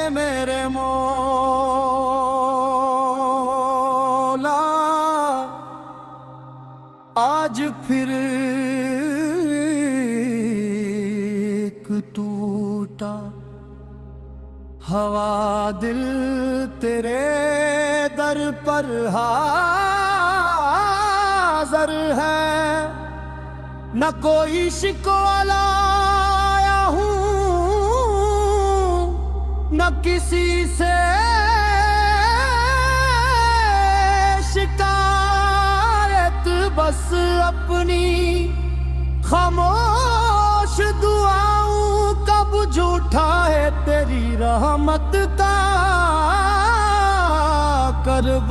मेरे मौला आज फिर एक टूटा हवा दिल तेरे दर पर हाज़िर है। न कोई शिकवा लाया हूँ न किसी से शिकायत, बस अपनी खामोश दुआओं कब झूठा है तेरी रहमत का करब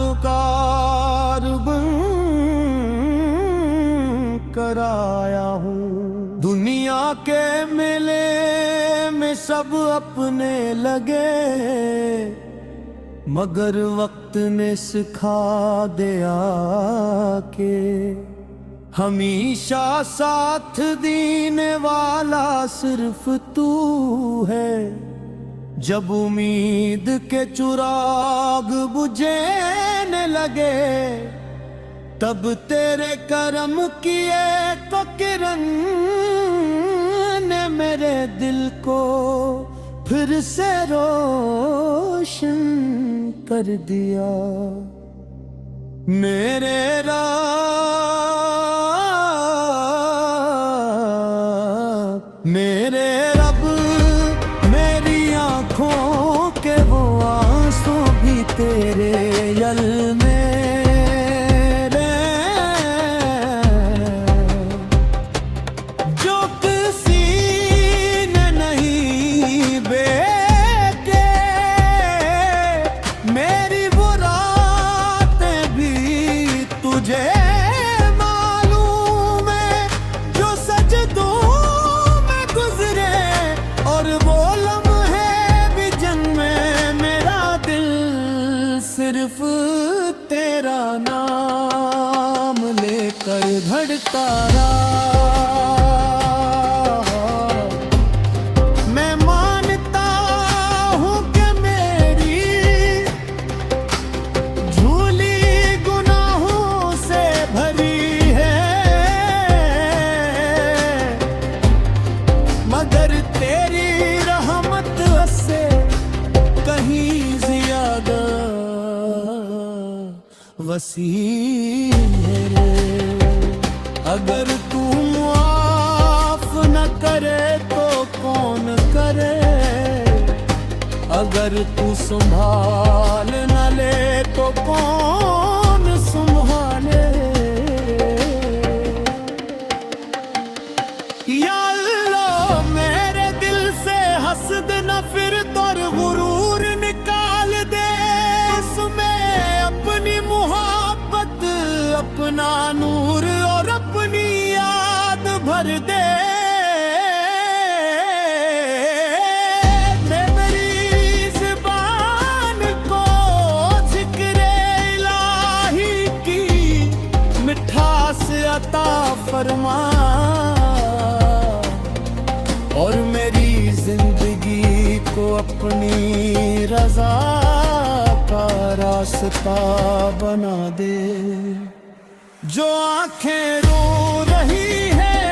कराया हूँ। दुनिया के मेले में सब अपने लगे मगर वक्त ने सिखा दिया के हमेशा साथ देने वाला सिर्फ तू है। जब उम्मीद के चिराग बुझने लगे तब तेरे करम किए तो किरण ने मेरे दिल को फिर से रोशन कर दिया। मेरे रब मेरी आँखों के वो आंसू भी तेरे यल में जो किसी ने नहीं बेटे। मेरी वो रातें भी तुझे मालूम है जो सजदों में गुजरे और वो लम्हे भी जन्मे। मेरा दिल सिर्फ तेरा नाम लेकर धड़का रहा। मैं मानता हूँ कि मेरी झूली गुनाहों से भरी है मगर तेरी रहमत से कहीं ज्यादा वसी है। अगर तू माफ न करे तो कौन करे, अगर तू संभाल न ले तो कौन संभाले। या अल्लाह मेरे दिल से हसद नफरत और गुरूर निकाल दे। इसमें अपनी मुहब्बत अपना नूर और अपनी याद भर दे। मेरी ज़ुबान को ज़िक्र इलाही की मिठास अता फरमा और मेरी जिंदगी को अपनी रज़ा का रास्ता बना दे। जो आंखें रो रही है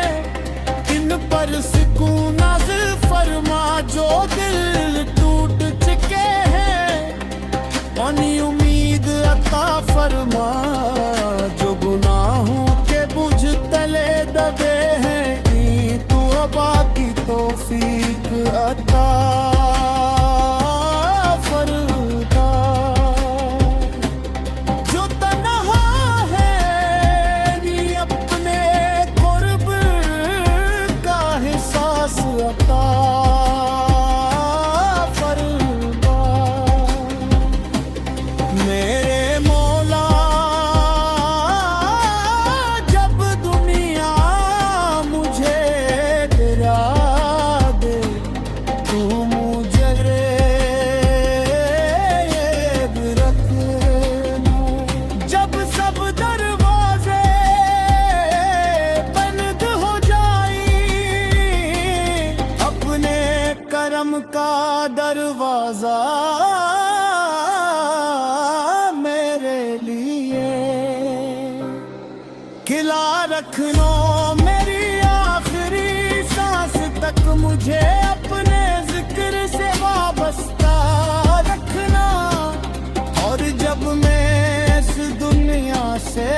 इन पर सुकून नाज़िल फरमा। जो दिल टूट चुके हैं उन्हें उम्मीद अता फरमा। जो गुनाहों के बुझ तले दबे हैं तू अबा की तौफीक अता फरमा। जो तन्हा है नी अपने कुर्ब का एहसास अता फरमा। मेरे मौला रखना मेरी आखिरी सांस तक, मुझे अपने जिक्र से वाबस्ता रखना। और जब मैं इस दुनिया से